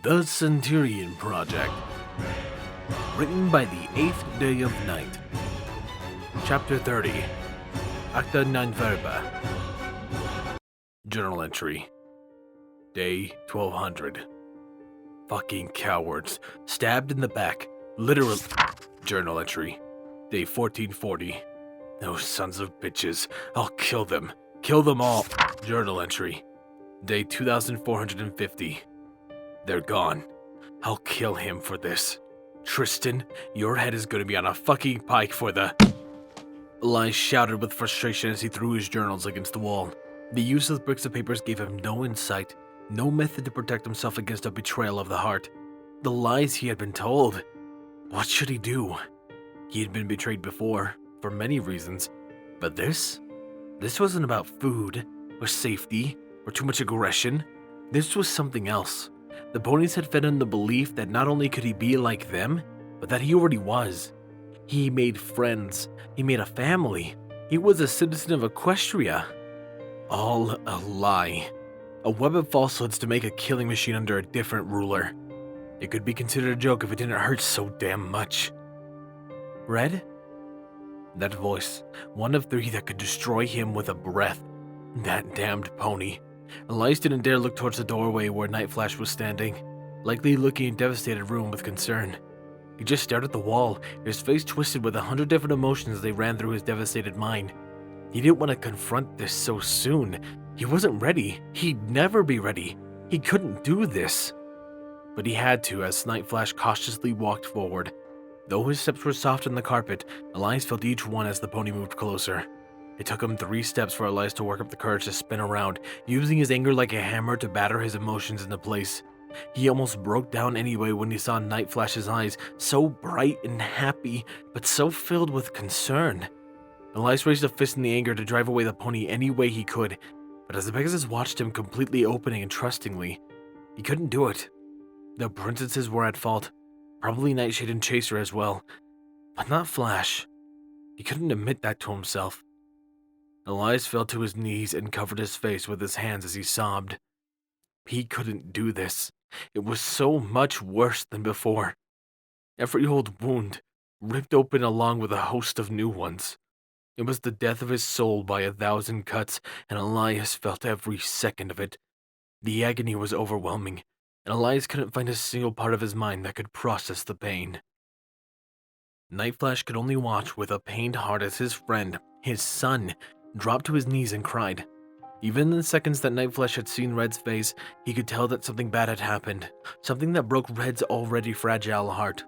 The Centurion Project. Written by the 8th day of night. Chapter 30. Acta Verba. Journal entry. Day 1200. Fucking cowards. Stabbed in the back. Literally. Journal entry. Day 1440. Those sons of bitches. I'll kill them. Kill them all. Journal entry. Day 2450. They're gone. I'll kill him for this. Tristan, your head is gonna be on a fucking pike for the... Elias shouted with frustration as he threw his journals against the wall. The useless bricks of papers gave him no insight, no method to protect himself against a betrayal of the heart. The lies he had been told. What should he do? He had been betrayed before, for many reasons. But this? This wasn't about food, or safety, or too much aggression. This was something else. The ponies had fed him the belief that not only could he be like them, but that he already was. He made friends. He made a family. He was a citizen of Equestria. All a lie. A web of falsehoods to make a killing machine under a different ruler. It could be considered a joke if it didn't hurt so damn much. Red? That voice, one of three that could destroy him with a breath. That damned pony. Elias didn't dare look towards the doorway where Night Flash was standing, likely looking in devastated room with concern. He just stared at the wall, his face twisted with 100 different emotions as they ran through his devastated mind. He didn't want to confront this so soon. He wasn't ready. He'd never be ready. He couldn't do this. But he had to as Night Flash cautiously walked forward. Though his steps were soft on the carpet, Elias felt each one as the pony moved closer. It took him 3 steps for Elias to work up the courage to spin around, using his anger like a hammer to batter his emotions into place. He almost broke down anyway when he saw Night Flash's eyes, so bright and happy, but so filled with concern. Elias raised a fist in the anger to drive away the pony any way he could, but as the Pegasus watched him completely opening and trustingly, he couldn't do it. The princesses were at fault, probably Nightshade and Chaser as well, but not Flash. He couldn't admit that to himself. Elias fell to his knees and covered his face with his hands as he sobbed. He couldn't do this. It was so much worse than before. Every old wound, ripped open along with a host of new ones. It was the death of his soul by 1,000 cuts, and Elias felt every second of it. The agony was overwhelming, and Elias couldn't find a single part of his mind that could process the pain. Night Flash could only watch with a pained heart as his friend, his son, dropped to his knees and cried. Even in the seconds that Night Flash had seen Red's face, he could tell that something bad had happened, something that broke Red's already fragile heart.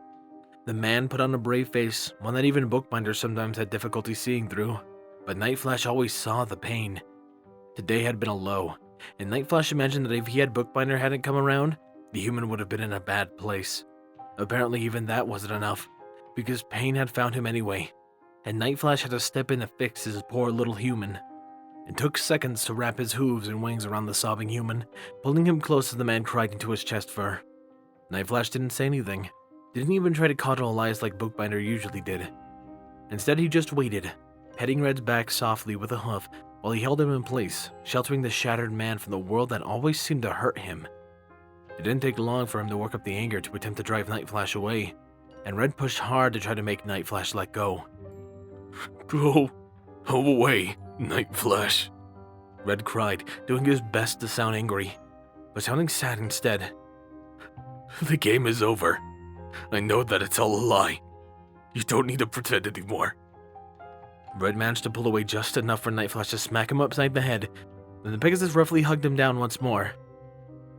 The man put on a brave face, one that even bookbinders sometimes had difficulty seeing through, but Night Flash always saw the pain. Today had been a low, and Night Flash imagined that if he had bookbinder hadn't come around, the human would have been in a bad place. Apparently even that wasn't enough, because pain had found him anyway, and Night Flash had to step in to fix his poor little human. It took seconds to wrap his hooves and wings around the sobbing human, pulling him close as the man cried into his chest fur. Night Flash didn't say anything, didn't even try to coddle Elias like Bookbinder usually did. Instead, he just waited, petting Red's back softly with a hoof while he held him in place, sheltering the shattered man from the world that always seemed to hurt him. It didn't take long for him to work up the anger to attempt to drive Night Flash away, and Red pushed hard to try to make Night Flash let go. Go away, Night Flash, Red cried, doing his best to sound angry, but sounding sad instead. The game is over. I know that it's all a lie. You don't need to pretend anymore. Red managed to pull away just enough for Night Flash to smack him upside the head, then the Pegasus roughly hugged him down once more.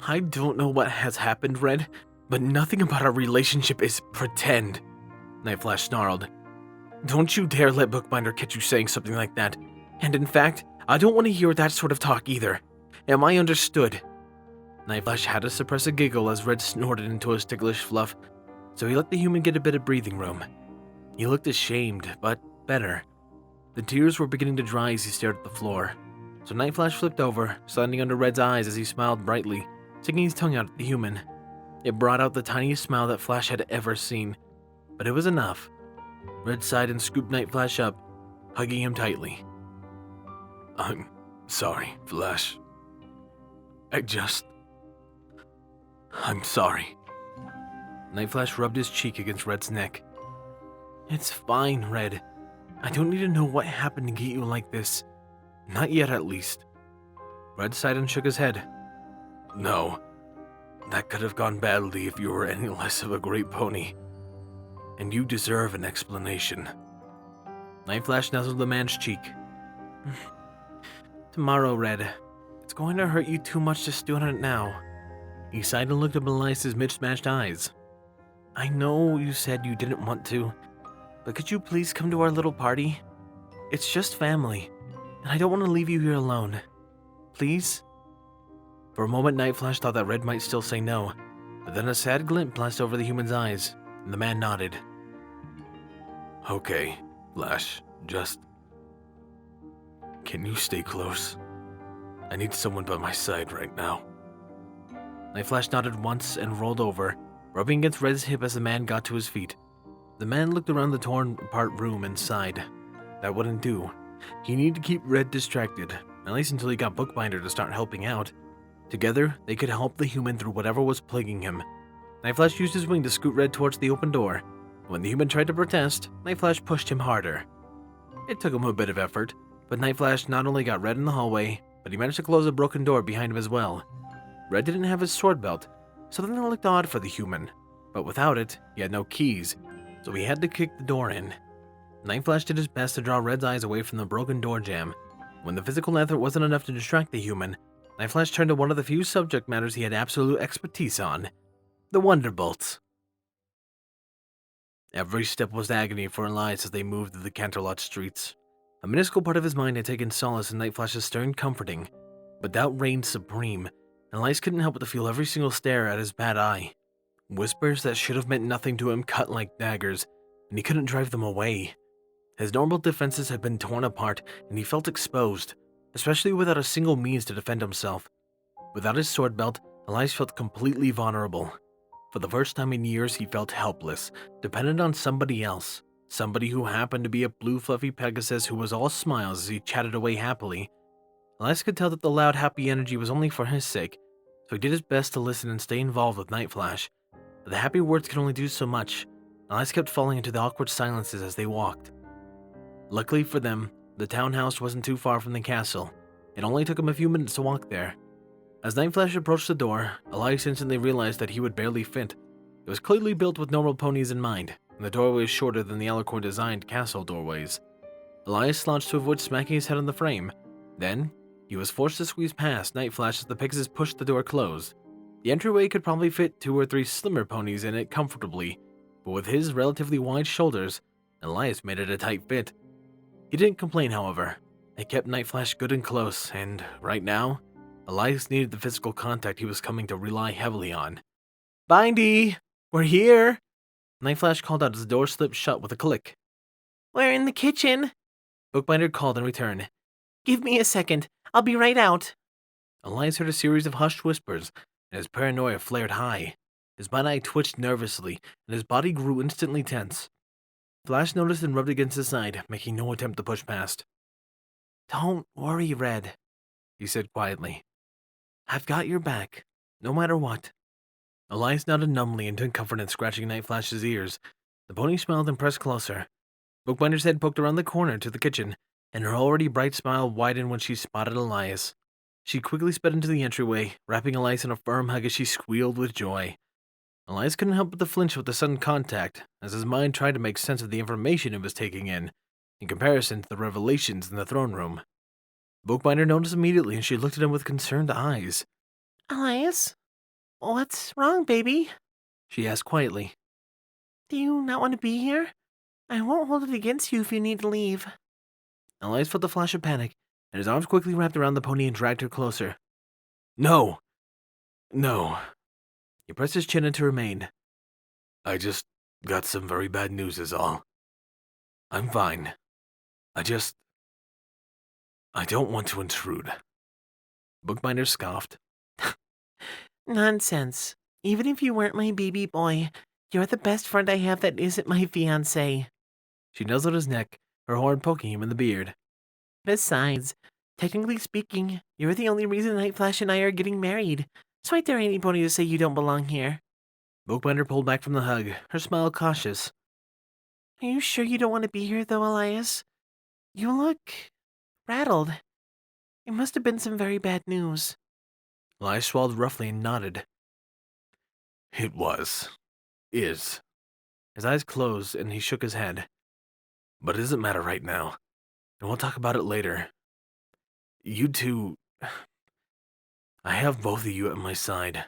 I don't know what has happened, Red, but nothing about our relationship is pretend, Night Flash snarled. Don't you dare let Bookbinder catch you saying something like that. And in fact, I don't want to hear that sort of talk either. Am I understood? Night Flash had to suppress a giggle as Red snorted into his ticklish fluff, so he let the human get a bit of breathing room. He looked ashamed, but better. The tears were beginning to dry as he stared at the floor, so Night Flash flipped over, sliding under Red's eyes as he smiled brightly, sticking his tongue out at the human. It brought out the tiniest smile that Flash had ever seen, but it was enough. Red sighed and scooped Night Flash up, hugging him tightly. I'm sorry, Flash. I just... I'm sorry. Night Flash rubbed his cheek against Red's neck. It's fine, Red. I don't need to know what happened to get you like this. Not yet, at least. Red sighed and shook his head. No. That could have gone badly if you were any less of a great pony. And you deserve an explanation. Night Flash nuzzled the man's cheek. Tomorrow, Red. It's going to hurt you too much to stew on it now. He sighed and looked up at Elias's mismatched eyes. I know you said you didn't want to, but could you please come to our little party? It's just family, and I don't want to leave you here alone. Please? For a moment, Night Flash thought that Red might still say no, but then a sad glint passed over the human's eyes, and the man nodded. Okay, Flash, just... Can you stay close? I need someone by my side right now. Night Flash nodded once and rolled over, rubbing against Red's hip as the man got to his feet. The man looked around the torn-apart room and sighed. That wouldn't do. He needed to keep Red distracted, at least until he got Bookbinder to start helping out. Together, they could help the human through whatever was plaguing him. Night Flash used his wing to scoot Red towards the open door. When the human tried to protest, Night Flash pushed him harder. It took him a bit of effort, but Night Flash not only got Red in the hallway, but he managed to close a broken door behind him as well. Red didn't have his sword belt, something that looked odd for the human, but without it, he had no keys, so he had to kick the door in. Night Flash did his best to draw Red's eyes away from the broken door jamb. When the physical effort wasn't enough to distract the human, Night Flash turned to one of the few subject matters he had absolute expertise on, the Wonderbolts. Every step was agony for Elias as they moved through the Canterlot streets. A minuscule part of his mind had taken solace in Night Flash's stern comforting, but doubt reigned supreme, and Elias couldn't help but to feel every single stare at his bad eye. Whispers that should have meant nothing to him cut like daggers, and he couldn't drive them away. His normal defenses had been torn apart, and he felt exposed, especially without a single means to defend himself. Without his sword belt, Elias felt completely vulnerable. For the first time in years, he felt helpless, dependent on somebody else. Somebody who happened to be a blue fluffy Pegasus who was all smiles as he chatted away happily. Elias could tell that the loud happy energy was only for his sake, so he did his best to listen and stay involved with Night Flash. But the happy words could only do so much. Elias kept falling into the awkward silences as they walked. Luckily for them, the townhouse wasn't too far from the castle. It only took him a few minutes to walk there. As Night Flash approached the door, Elias instantly realized that he would barely fit. It was clearly built with normal ponies in mind, and the doorway was shorter than the Alicorn-designed castle doorways. Elias slouched to avoid smacking his head on the frame. Then, he was forced to squeeze past Night Flash as the Pegasus pushed the door closed. The entryway could probably fit 2 or 3 slimmer ponies in it comfortably, but with his relatively wide shoulders, Elias made it a tight fit. He didn't complain, however. It kept Night Flash good and close, and right now, Elias needed the physical contact he was coming to rely heavily on. Bindy! We're here! Night Flash called out as the door slipped shut with a click. We're in the kitchen! Bookbinder called in return. Give me a second. I'll be right out. Elias heard a series of hushed whispers, and his paranoia flared high. His one eye twitched nervously, and his body grew instantly tense. Flash noticed and rubbed against his side, making no attempt to push past. Don't worry, Red, he said quietly. I've got your back, no matter what. Elias nodded numbly and took comfort in scratching Night Flash's ears. The pony smiled and pressed closer. Bookbinder's head poked around the corner to the kitchen, and her already bright smile widened when she spotted Elias. She quickly sped into the entryway, wrapping Elias in a firm hug as she squealed with joy. Elias couldn't help but to flinch with the sudden contact, as his mind tried to make sense of the information it was taking in comparison to the revelations in the throne room. Bookbinder noticed immediately, and she looked at him with concerned eyes. Elias? What's wrong, baby? She asked quietly. Do you not want to be here? I won't hold it against you if you need to leave. Elias felt a flash of panic, and his arms quickly wrapped around the pony and dragged her closer. No. He pressed his chin into her mane. I just got some very bad news is all. I'm fine. I don't want to intrude. Bookbinder scoffed. Nonsense. Even if you weren't my baby boy, you're the best friend I have that isn't my fiancé. She nuzzled his neck, her horn poking him in the beard. Besides, technically speaking, you're the only reason Night Flash and I are getting married. So ain't there anybody to say you don't belong here? Bookbinder pulled back from the hug, her smile cautious. Are you sure you don't want to be here, though, Elias? You look rattled. It must have been some very bad news. Elias swallowed roughly and nodded. It was. Is. His eyes closed and he shook his head. But it doesn't matter right now, and we'll talk about it later. You two... I have both of you at my side,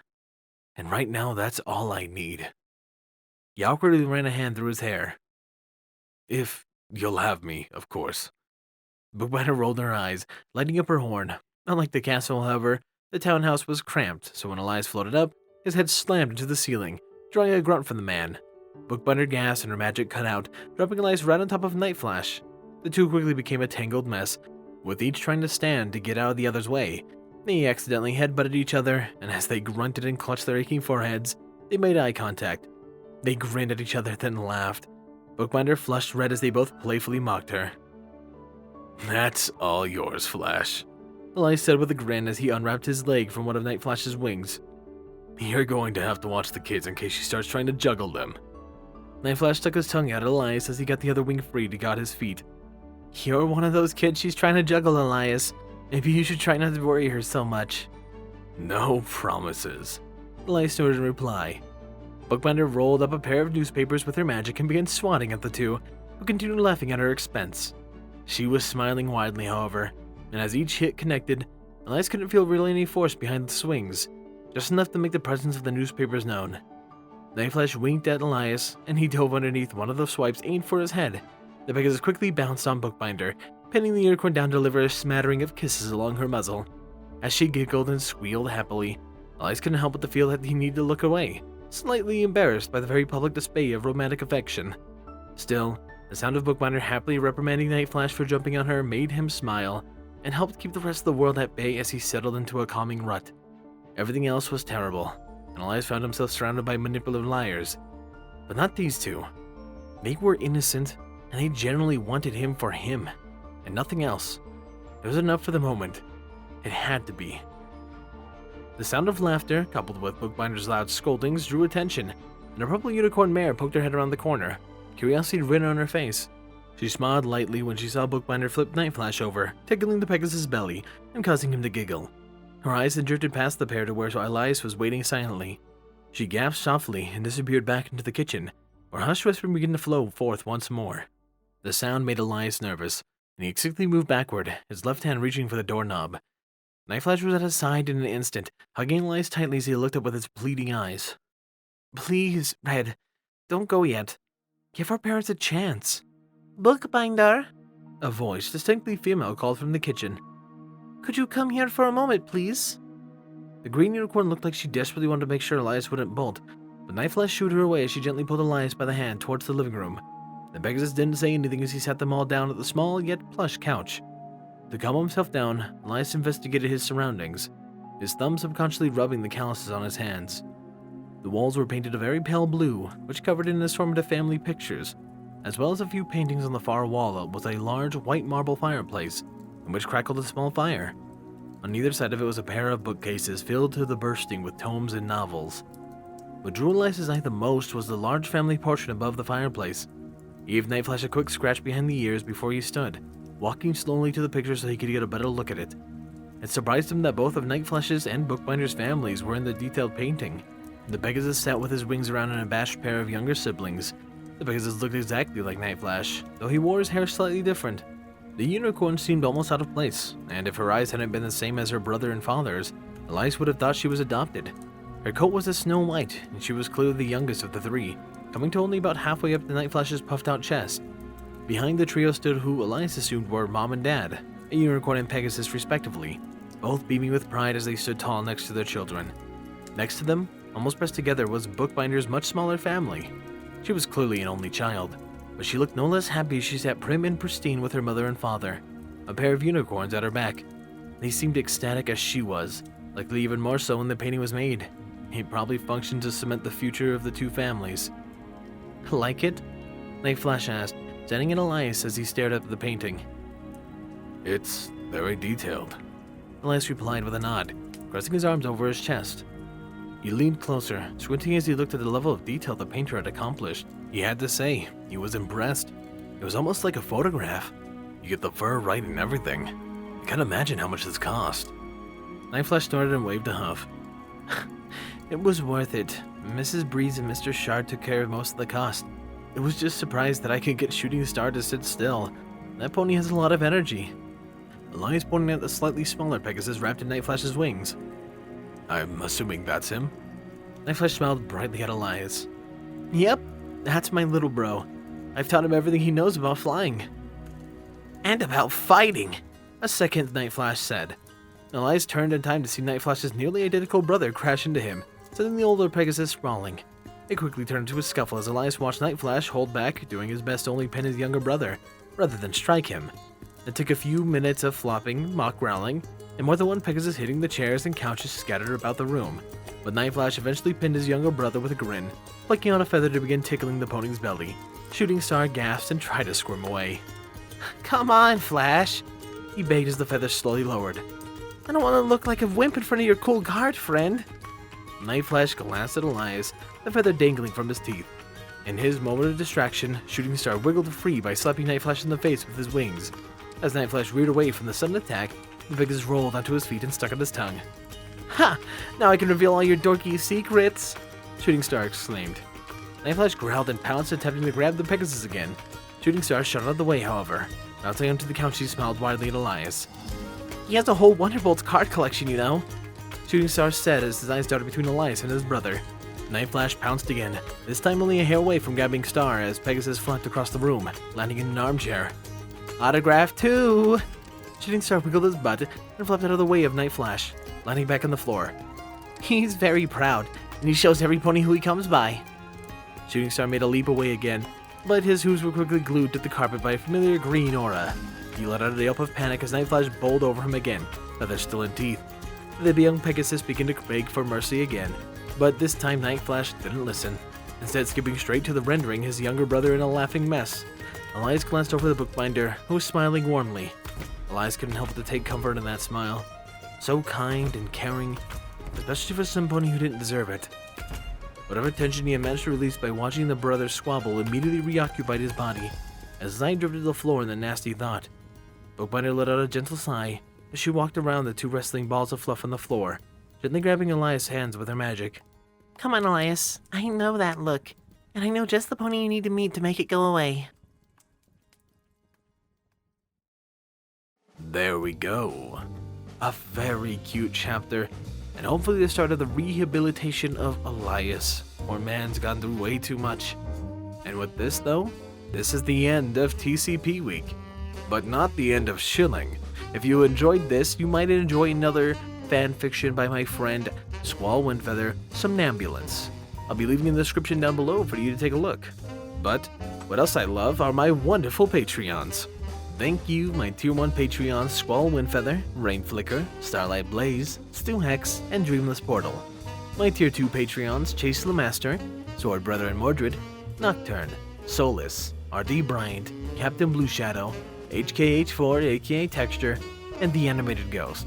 and right now that's all I need. He awkwardly ran a hand through his hair. If you'll have me, of course. Bookbinder rolled her eyes, lighting up her horn. Unlike the castle, however, the townhouse was cramped, so when Elias floated up, his head slammed into the ceiling, drawing a grunt from the man. Bookbinder gasped and her magic cut out, dropping Elias right on top of Night Flash. The two quickly became a tangled mess, with each trying to stand to get out of the other's way. They accidentally headbutted each other, and as they grunted and clutched their aching foreheads, they made eye contact. They grinned at each other, then laughed. Bookbinder flushed red as they both playfully mocked her. That's all yours, Flash, Elias said with a grin as he unwrapped his leg from one of Night Flash's wings. You're going to have to watch the kids in case she starts trying to juggle them. Night Flash stuck his tongue out at Elias as he got the other wing free to got his feet. You're one of those kids she's trying to juggle, Elias. Maybe you should try not to worry her so much. No promises, Elias snorted in reply. Bookbinder rolled up a pair of newspapers with her magic and began swatting at the two, who continued laughing at her expense. She was smiling widely, however, and as each hit connected, Elias couldn't feel really any force behind the swings, just enough to make the presence of the newspapers known. Night Flash winked at Elias, and he dove underneath one of the swipes aimed for his head. The Pegasus quickly bounced on Bookbinder, pinning the unicorn down to deliver a smattering of kisses along her muzzle. As she giggled and squealed happily, Elias couldn't help but to feel that he needed to look away, slightly embarrassed by the very public display of romantic affection. Still, the sound of Bookbinder happily reprimanding Night Flash for jumping on her made him smile, and helped keep the rest of the world at bay as he settled into a calming rut. Everything else was terrible, and Elias found himself surrounded by manipulative liars. But not these two. They were innocent, and they genuinely wanted him for him, and nothing else. It was enough for the moment. It had to be. The sound of laughter, coupled with Bookbinder's loud scoldings, drew attention, and a purple unicorn mare poked her head around the corner, curiosity written on her face. She smiled lightly when she saw Bookbinder flip Night Flash over, tickling the Pegasus' belly and causing him to giggle. Her eyes had drifted past the pair to where Elias was waiting silently. She gasped softly and disappeared back into the kitchen, where hushed whispering began to flow forth once more. The sound made Elias nervous, and he instinctively moved backward, his left hand reaching for the doorknob. Night Flash was at his side in an instant, hugging Elias tightly as he looked up with his pleading eyes. Please, Red, don't go yet. Give our parents a chance. Bookbinder, a voice, distinctly female, called from the kitchen. Could you come here for a moment, please? The green unicorn looked like she desperately wanted to make sure Elias wouldn't bolt, but Night Flash shooed her away as she gently pulled Elias by the hand towards the living room. The Pegasus didn't say anything as he sat them all down at the small yet plush couch. To calm himself down, Elias investigated his surroundings, his thumb subconsciously rubbing the calluses on his hands. The walls were painted a very pale blue, which covered in assorted family pictures, as well as a few paintings on the far wall was a large white marble fireplace, in which crackled a small fire. On either side of it was a pair of bookcases filled to the bursting with tomes and novels. What drew Elias' eye the most was the large family portrait above the fireplace. He gave Night Flash a quick scratch behind the ears before he stood, walking slowly to the picture so he could get a better look at it. It surprised him that both of Night Flash's and Bookbinder's families were in the detailed painting. The Pegasus sat with his wings around an abashed pair of younger siblings. The Pegasus looked exactly like Night Flash, though he wore his hair slightly different. The unicorn seemed almost out of place, and if her eyes hadn't been the same as her brother and father's, Elias would have thought she was adopted. Her coat was a snow white, and she was clearly the youngest of the three, coming to only about halfway up the Night Flash's puffed-out chest. Behind the trio stood who Elias assumed were Mom and Dad, a unicorn and Pegasus respectively, both beaming with pride as they stood tall next to their children. Next to them, almost pressed together, was Bookbinder's much smaller family. She was clearly an only child, but she looked no less happy as she sat prim and pristine with her mother and father, a pair of unicorns at her back. They seemed ecstatic as she was, likely even more so when the painting was made. It probably functioned to cement the future of the two families. Like it? Night Flash asked, standing at Elias as he stared up at the painting. It's very detailed, Elias replied with a nod, crossing his arms over his chest. He leaned closer, squinting as he looked at the level of detail the painter had accomplished. He had to say, he was impressed. It was almost like a photograph. You get the fur right and everything. I can't imagine how much this cost. Night Flash snorted and waved a huff. It was worth it. Mrs. Breeze and Mr. Shard took care of most of the cost. It was just surprised that I could get Shooting Star to sit still. That pony has a lot of energy. Elias pointed at the slightly smaller Pegasus wrapped in Night Flash's wings. I'm assuming that's him? Night Flash smiled brightly at Elias. Yep, that's my little bro. I've taught him everything he knows about flying. And about fighting, a second Night Flash said. Elias turned in time to see Night Flash's nearly identical brother crash into him, sending the older Pegasus sprawling. It quickly turned into a scuffle as Elias watched Night Flash hold back, doing his best to only pin his younger brother, rather than strike him. It took a few minutes of flopping, mock growling, and more than one Pegasus hitting the chairs and couches scattered about the room. But Night Flash eventually pinned his younger brother with a grin, flicking on a feather to begin tickling the pony's belly. Shooting Star gasped and tried to squirm away. Come on, Flash, he begged as the feather slowly lowered. I don't want to look like a wimp in front of your cool guard friend. Night Flash glanced at Elias, the feather dangling from his teeth. In his moment of distraction, Shooting Star wiggled free by slapping Night Flash in the face with his wings. As Night Flash reared away from the sudden attack, the Pegasus rolled onto his feet and stuck out his tongue. Ha! Now I can reveal all your dorky secrets! Shooting Star exclaimed. Night Flash growled and pounced, attempting to grab the Pegasus again. Shooting Star shot out of the way, however. Bouncing onto the couch, she smiled widely at Elias. He has a whole Wonderbolt card collection, you know. Shooting Star said as his eyes darted between Elias and his brother. Night Flash pounced again, this time only a hair away from grabbing Star as Pegasus flanked across the room, landing in an armchair. Autograph too! Shooting Star wiggled his butt and flapped out of the way of Night Flash, landing back on the floor. He's very proud, and he shows every pony who he comes by. Shooting Star made a leap away again, but his hooves were quickly glued to the carpet by a familiar green aura. He let out a yelp of panic as Night Flash bowled over him again, feathers still in teeth. The young Pegasus began to beg for mercy again, but this time Night Flash didn't listen, instead skipping straight to the rendering his younger brother in a laughing mess. Elias glanced over the bookbinder, who was smiling warmly. Elias couldn't help but to take comfort in that smile. So kind and caring, especially for some pony who didn't deserve it. Whatever tension he had managed to release by watching the brothers squabble immediately reoccupied his body, as his eye drifted to the floor in the nasty thought. Bookbinder let out a gentle sigh as she walked around the two wrestling balls of fluff on the floor, gently grabbing Elias' hands with her magic. Come on, Elias. I know that look, and I know just the pony you need to meet to make it go away. There we go. A very cute chapter, and hopefully the start of the rehabilitation of Elias. Poor man's gone through way too much. And with this though, this is the end of TCP week. But not the end of shilling. If you enjoyed this, you might enjoy another fanfiction by my friend Squall Windfeather, Somnambulance. I'll be leaving in the description down below for you to take a look. But what else I love are my wonderful Patreons. Thank you, my Tier 1 Patreons Squall Windfeather, Rainflicker, Starlight Blaze, Stu Hex, and Dreamless Portal. My Tier 2 Patreons Chase the Master, Sword Brother and Mordred, Nocturne, Solus, RD Bryant, Captain Blue Shadow, HKH4 aka Texture, and The Animated Ghost.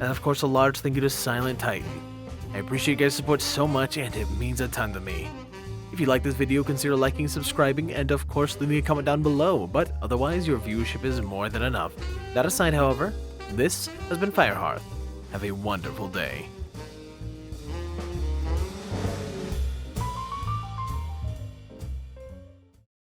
And of course a large thank you to Silent Titan. I appreciate your guys' support so much and it means a ton to me. If you like this video, consider liking, subscribing, and of course leaving a comment down below, but otherwise your viewership is more than enough. That aside, however, this has been Firehearth. Have a wonderful day.